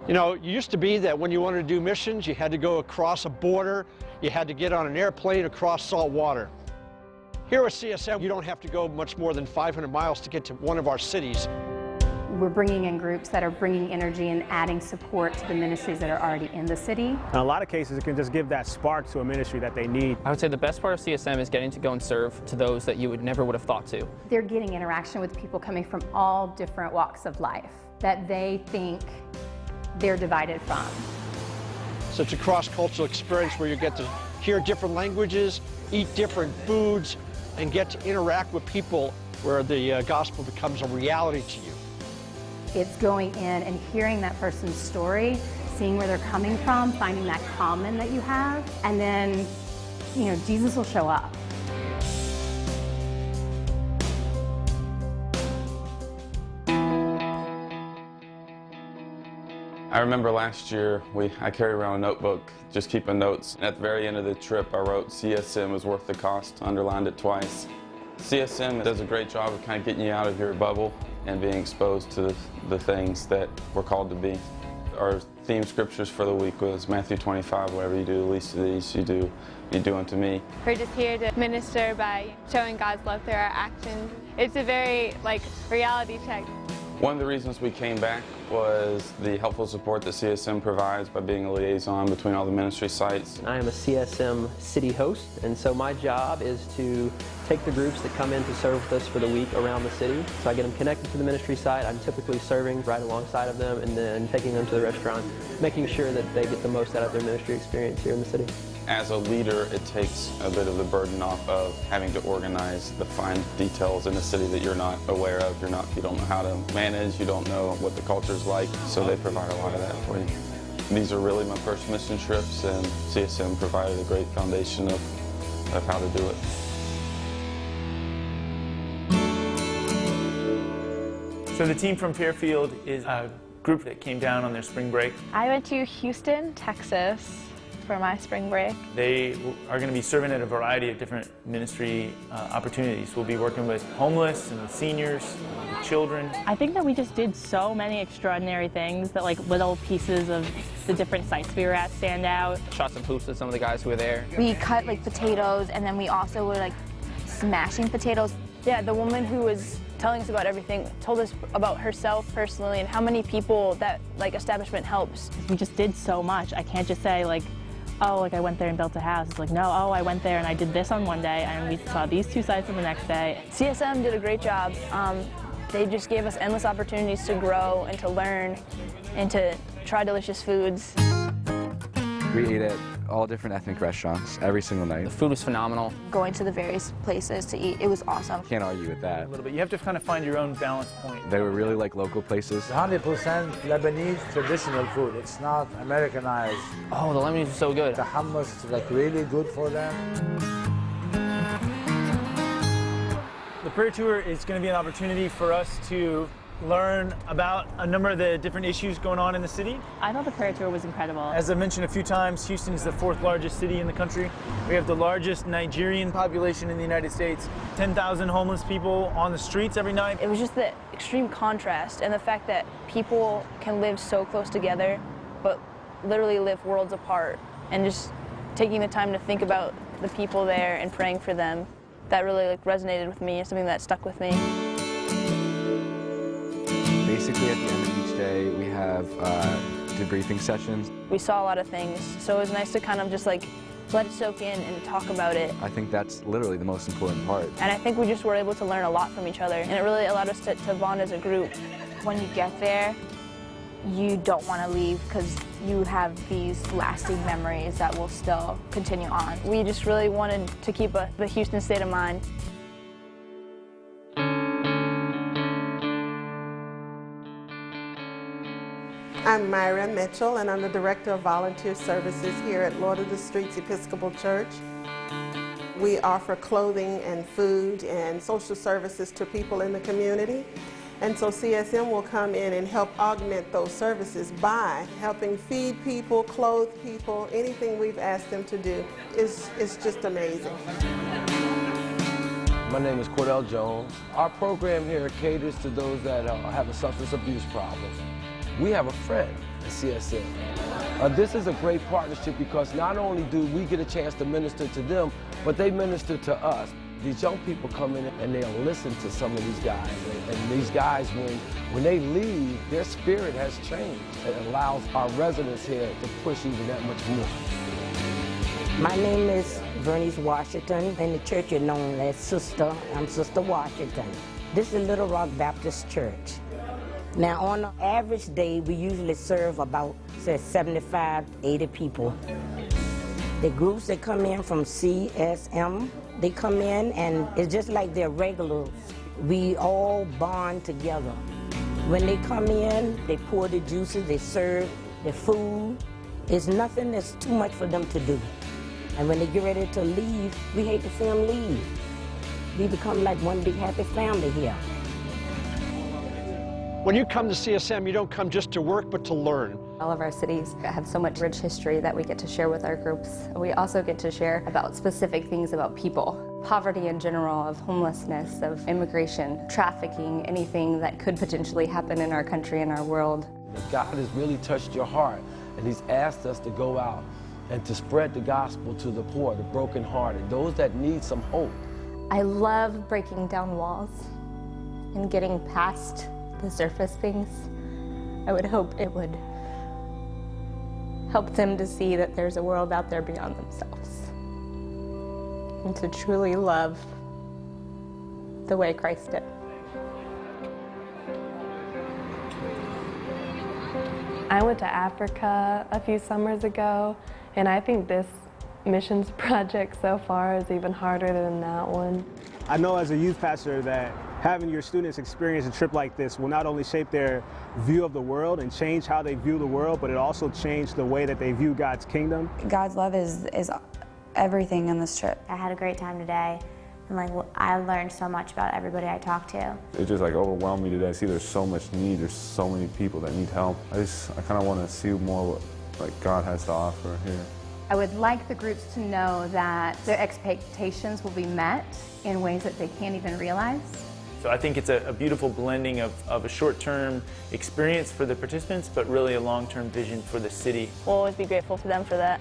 You know, it used to be that when you wanted to do missions, you had to go across a border, you had to get on an airplane across salt water. Here at CSM, you don't have to go much more than 500 miles to get to one of our cities. We're bringing in groups that are bringing energy and adding support to the ministries that are already in the city. In a lot of cases, it can just give that spark to a ministry that they need. I would say the best part of CSM is getting to go and serve to those that you never would have thought to. They're getting interaction with people coming from all different walks of life that they think they're divided from. So it's a cross-cultural experience where you get to hear different languages, eat different foods, and get to interact with people where the gospel becomes a reality to you. It's going in and hearing that person's story, seeing where they're coming from, finding that common that you have, and then, you know, Jesus will show up. I remember last year, I carried around a notebook, just keeping notes. And at the very end of the trip, I wrote, CSM is worth the cost, underlined it twice. CSM does a great job of kind of getting you out of your bubble and being exposed to the things that we're called to be. Our theme scriptures for the week was Matthew 25, whatever you do, the least of these you do unto me. We're just here to minister by showing God's love through our actions. It's a very, reality check. One of the reasons we came back was the helpful support that CSM provides by being a liaison between all the ministry sites. I am a CSM city host, and so my job is to take the groups that come in to serve with us for the week around the city. So I get them connected to the ministry site. I'm typically serving right alongside of them and then taking them to the restaurant, making sure that they get the most out of their ministry experience here in the city. As a leader, it takes a bit of the burden off of having to organize the fine details in a city that you're not aware of. You don't know how to manage, you don't know what the culture's like, so they provide a lot of that for you. These are really my first mission trips, and CSM provided a great foundation of how to do it. So the team from Fairfield is a group that came down on their spring break. I went to Houston, Texas for my spring break. They are going to be serving at a variety of different ministry opportunities. We'll be working with homeless and with seniors, with children. I think that we just did so many extraordinary things that little pieces of the different sites we were at stand out. Shot some hoops with some of the guys who were there. We cut potatoes, and then we also were smashing potatoes. Yeah, the woman who was telling us about everything told us about herself personally and how many people that establishment helps. We just did so much. I can't just say oh, I went there and built a house. It's no, oh, I went there and I did this on one day and we saw these two sites on the next day. CSM did a great job. They just gave us endless opportunities to grow and to learn and to try delicious foods. We ate at all different ethnic restaurants every single night. The food was phenomenal. Going to the various places to eat, it was awesome. Can't argue with that. A little bit. You have to kind of find your own balance point. They were really local places. 100% Lebanese traditional food. It's not Americanized. Oh, the Lebanese are so good. The hummus is really good for them. The prayer tour is going to be an opportunity for us to learn about a number of the different issues going on in the city. I thought the prayer tour was incredible. As I mentioned a few times, Houston is the 4th largest city in the country. We have the largest Nigerian population in the United States. 10,000 homeless people on the streets every night. It was just the extreme contrast and the fact that people can live so close together, but literally live worlds apart. And just taking the time to think about the people there and praying for them, that really resonated with me, something that stuck with me. Basically, at the end of each day, we have debriefing sessions. We saw a lot of things, so it was nice to kind of just let it soak in and talk about it. I think that's literally the most important part. And I think we just were able to learn a lot from each other, and it really allowed us to bond as a group. When you get there, you don't want to leave because you have these lasting memories that will still continue on. We just really wanted to keep the Houston state of mind. I'm Myra Mitchell, and I'm the Director of Volunteer Services here at Lord of the Streets Episcopal Church. We offer clothing and food and social services to people in the community. And so CSM will come in and help augment those services by helping feed people, clothe people. Anything we've asked them to do is just amazing. My name is Cordell Jones. Our program here caters to those that have a substance abuse problem. we have a friend at CSM. This is a great partnership because not only do we get a chance to minister to them, but they minister to us. These young people come in and they'll listen to some of these guys. And these guys, when they leave, their spirit has changed. It allows our residents here to push even that much more. My name is Vernice Washington. In the church, you're known as Sister. I'm Sister Washington. This is Little Rock Baptist Church. Now, on an average day, we usually serve about, say, 75, 80 people. The groups that come in from CSM, they come in and it's just like they're regulars. We all bond together. When they come in, they pour the juices, they serve the food. It's nothing that's too much for them to do. And when they get ready to leave, we hate to see them leave. We become like one big happy family here. When you come to CSM, you don't come just to work, but to learn. All of our cities have so much rich history that we get to share with our groups. We also get to share about specific things about people. Poverty in general, of homelessness, of immigration, trafficking, anything that could potentially happen in our country and our world. God has really touched your heart, and He's asked us to go out and to spread the gospel to the poor, the brokenhearted, those that need some hope. I love breaking down walls and getting past the surface things. I would hope it would help them to see that there's a world out there beyond themselves and to truly love the way Christ did. I went to Africa a few summers ago, and I think this missions project so far is even harder than that one. I know as a youth pastor that having your students experience a trip like this will not only shape their view of the world and change how they view the world, but it also change the way that they view God's kingdom. God's love is everything on this trip. I had a great time today, and I learned so much about everybody I talked to. It just overwhelmed me today. I see there's so much need, there's so many people that need help. I kind of want to see more what God has to offer here. I would like the groups to know that their expectations will be met in ways that they can't even realize. So I think it's a beautiful blending of a short-term experience for the participants, but really a long-term vision for the city. We'll always be grateful to them for that.